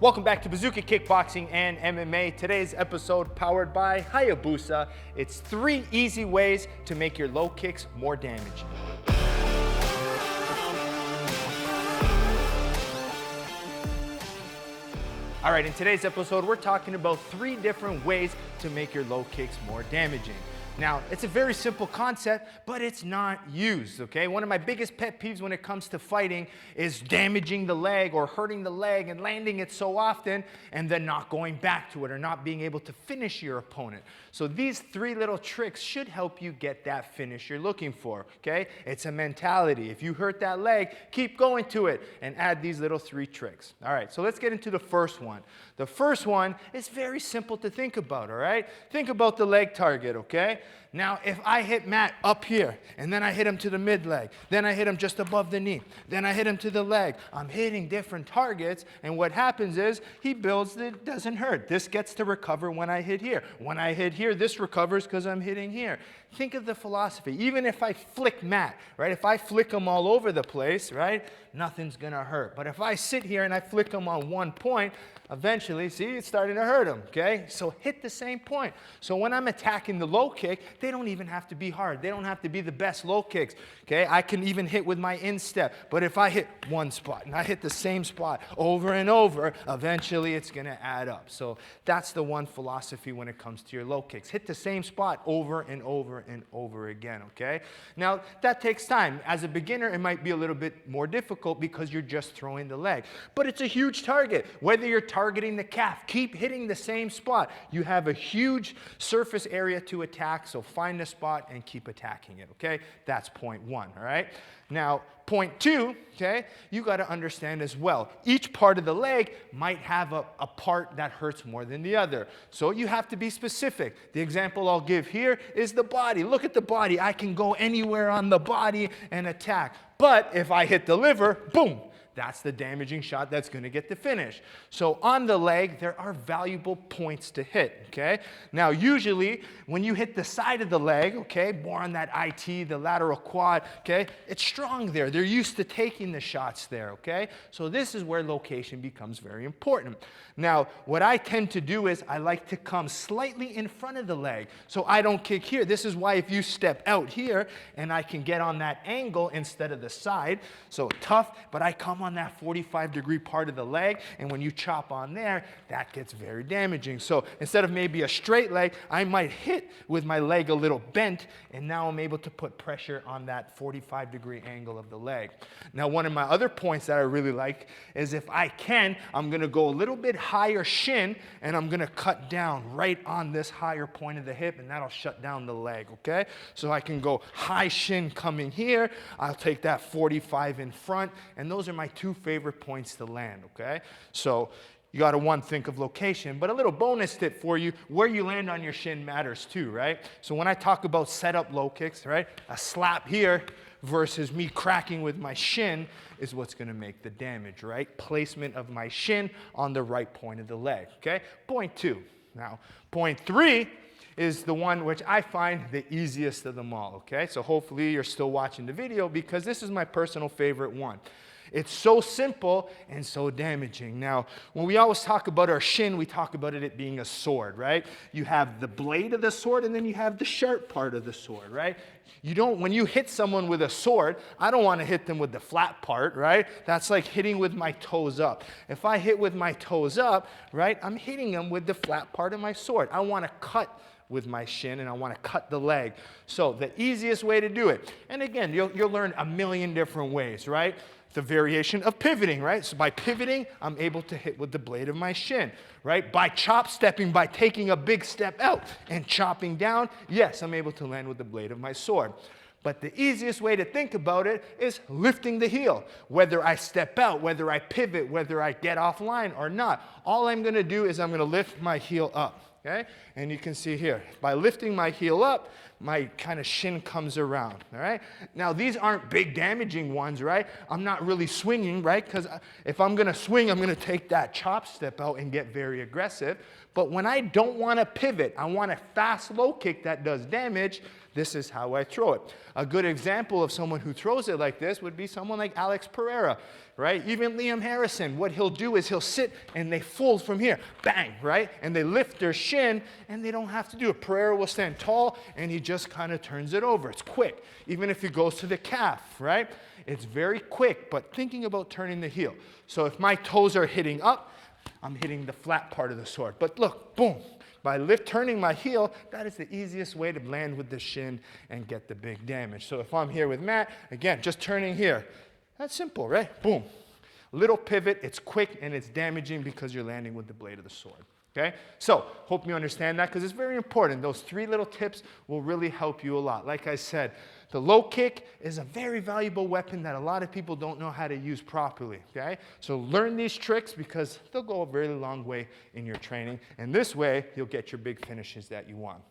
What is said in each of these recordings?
Welcome back to Bazooka Kickboxing and MMA. Today's episode powered by Hayabusa. It's 3 easy ways to make your low kicks more damage. All right, in today's episode, we're talking about 3 different ways to make your low kicks more damaging. Now, it's a very simple concept, but it's not used, okay? One of my biggest pet peeves when it comes to fighting is damaging the leg or hurting the leg and landing it so often and then not going back to it or not being able to finish your opponent. So these 3 little tricks should help you get that finish you're looking for, okay? It's a mentality. If you hurt that leg, keep going to it and add these little 3 tricks. All right, so let's get into the first one. The first one is very simple to think about, all right? Think about the leg target, okay? Now, if I hit Matt up here, and then I hit him to the mid-leg, then I hit him just above the knee, then I hit him to the leg, I'm hitting different targets, and what happens is he builds it doesn't hurt. This gets to recover when I hit here. When I hit here, this recovers because I'm hitting here. Think of the philosophy. Even if I flick Matt, right? If I flick him all over the place, right? Nothing's going to hurt. But if I sit here and I flick him on one point, eventually, see, it's starting to hurt him, okay? So hit the same point. So when I'm attacking the low kick, they don't even have to be hard. They don't have to be the best low kicks, okay? I can even hit with my instep. But if I hit one spot and I hit the same spot over and over, eventually it's going to add up. So that's the one philosophy when it comes to your low kicks. Hit the same spot over and over and over again, okay? Now, that takes time. As a beginner, it might be a little bit more difficult because you're just throwing the leg. But it's a huge target. Whether you're targeting the calf, keep hitting the same spot. You have a huge surface area to attack, so find the spot and keep attacking it, okay? That's point 1, all right? Now, point 2, okay, you got to understand as well. Each part of the leg might have a part that hurts more than the other. So you have to be specific. The example I'll give here is the body. Look at the body. I can go anywhere on the body and attack. But if I hit the liver, boom, that's the damaging shot that's going to get the finish. So on the leg, there are valuable points to hit, okay? Now, usually, when you hit the side of the leg, okay, more on that IT, the lateral quad, okay, it's strong there. They're used to taking the shots there, okay? So this is where location becomes very important. Now, what I tend to do is I like to come slightly in front of the leg so I don't kick here. This is why if you step out here and I can get on that angle instead of the side, so tough, but I come on that 45-degree part of the leg, and when you chop on there, that gets very damaging. So instead of maybe a straight leg, I might hit with my leg a little bent, and now I'm able to put pressure on that 45-degree angle of the leg. Now, one of my other points that I really like is if I can, I'm going to go a little bit higher shin, and I'm going to cut down right on this higher point of the hip, and that'll shut down the leg, okay? So I can go high shin coming here, I'll take that 45 in front, and those are my 2 favorite points to land, okay? So you got to, think of location, but a little bonus tip for you, where you land on your shin matters too, right? So when I talk about setup low kicks, right, a slap here versus me cracking with my shin is what's going to make the damage, right? Placement of my shin on the right point of the leg, okay? Point 2. Now, point 3 is the one which I find the easiest of them all, okay? So hopefully you're still watching the video because this is my personal favorite one. It's so simple and so damaging. Now, when we always talk about our shin, we talk about it being a sword, right? You have the blade of the sword and then you have the sharp part of the sword, right? When you hit someone with a sword, I don't want to hit them with the flat part, right? That's like hitting with my toes up. If I hit with my toes up, right, I'm hitting them with the flat part of my sword. I want to cut with my shin and I want to cut the leg. So the easiest way to do it, and again, you'll learn a million different ways, right? The variation of pivoting, right? So by pivoting, I'm able to hit with the blade of my shin, right? By chop stepping, by taking a big step out and chopping down, yes, I'm able to land with the blade of my sword. But the easiest way to think about it is lifting the heel. Whether I step out, whether I pivot, whether I get offline or not, all I'm going to do is I'm going to lift my heel up. Okay? And you can see here, by lifting my heel up, my kind of shin comes around, all right? Now, these aren't big damaging ones, right? I'm not really swinging, right? Because if I'm going to swing, I'm going to take that chop step out and get very aggressive. But when I don't want to pivot, I want a fast low kick that does damage, this is how I throw it. A good example of someone who throws it like this would be someone like Alex Pereira. right? Even Liam Harrison, what he'll do is he'll sit and they fold from here, bang, right? And they lift their shin and they don't have to do it. Pereira will stand tall and he just kind of turns it over. It's quick. Even if he goes to the calf, right? It's very quick, but thinking about turning the heel. So if my toes are hitting up, I'm hitting the flat part of the sword. But look, boom. By turning my heel, that is the easiest way to land with the shin and get the big damage. So if I'm here with Matt, again, just turning here. That's simple, right? Boom. Little pivot, it's quick and it's damaging because you're landing with the blade of the sword. Okay? So, hope you understand that because it's very important. Those 3 little tips will really help you a lot. Like I said, the low kick is a very valuable weapon that a lot of people don't know how to use properly. Okay? So learn these tricks because they'll go a very long way in your training. And this way, you'll get your big finishes that you want.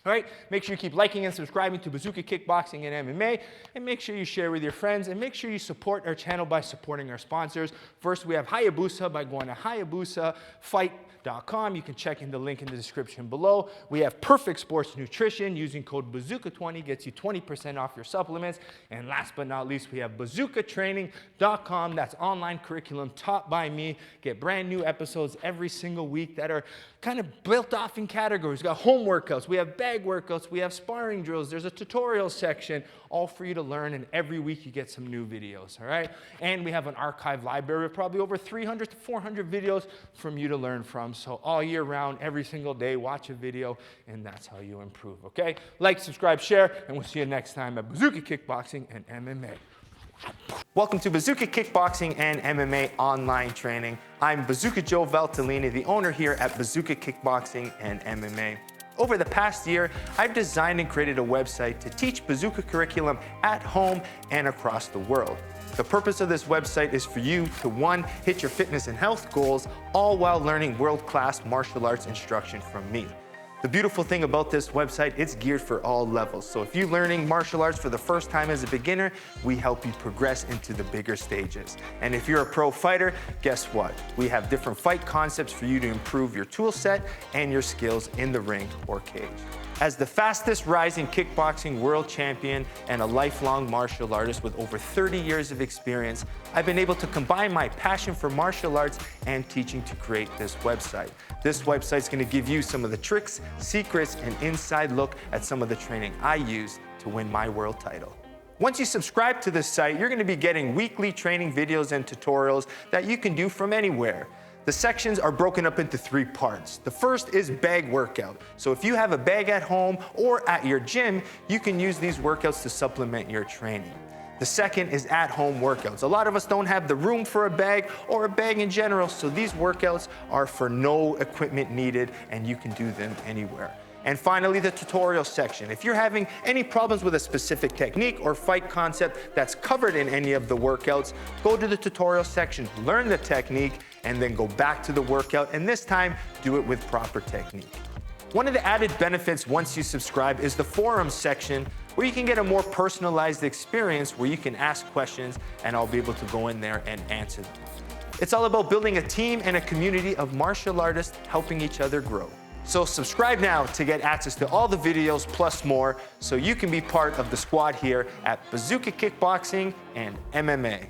All right, make sure you keep liking and subscribing to Bazooka Kickboxing and MMA, and make sure you share with your friends, and make sure you support our channel by supporting our sponsors. First, we have Hayabusa by going to HayabusaFight.com. You can check in the link in the description below. We have Perfect Sports Nutrition. Using code Bazooka20 gets you 20% off your supplements. And last but not least, we have BazookaTraining.com. That's online curriculum taught by me. Get brand new episodes every single week that are kind of built off in categories. We've got home workouts, we have bag workouts, we have sparring drills, there's a tutorial section, all for you to learn, and every week you get some new videos, all right? And we have an archive library of probably over 300 to 400 videos from you to learn from. So all year round, every single day, watch a video, and that's how you improve, okay? Like, subscribe, share, and we'll see you next time at Bazooka Kickboxing and MMA. Welcome to Bazooka Kickboxing and MMA online training. I'm Bazooka Joe Valtellini, the owner here at Bazooka Kickboxing and MMA. Over the past year, I've designed and created a website to teach Bazooka curriculum at home and across the world. The purpose of this website is for you to, 1, hit your fitness and health goals, all while learning world-class martial arts instruction from me. The beautiful thing about this website, it's geared for all levels. So if you're learning martial arts for the first time as a beginner, we help you progress into the bigger stages. And if you're a pro fighter, guess what? We have different fight concepts for you to improve your tool set and your skills in the ring or cage. As the fastest rising kickboxing world champion and a lifelong martial artist with over 30 years of experience, I've been able to combine my passion for martial arts and teaching to create this website. This website is going to give you some of the tricks, secrets, and inside look at some of the training I use to win my world title. Once you subscribe to this site, you're going to be getting weekly training videos and tutorials that you can do from anywhere. The sections are broken up into 3 parts. The first is bag workout. So if you have a bag at home or at your gym, you can use these workouts to supplement your training. The second is at-home workouts. A lot of us don't have the room for a bag or a bag in general, so these workouts are for no equipment needed and you can do them anywhere. And finally, the tutorial section. If you're having any problems with a specific technique or fight concept that's covered in any of the workouts, go to the tutorial section, learn the technique, and then go back to the workout, and this time, do it with proper technique. One of the added benefits once you subscribe is the forums section, where you can get a more personalized experience where you can ask questions and I'll be able to go in there and answer them. It's all about building a team and a community of martial artists helping each other grow. So subscribe now to get access to all the videos plus more so you can be part of the squad here at Bazooka Kickboxing and MMA.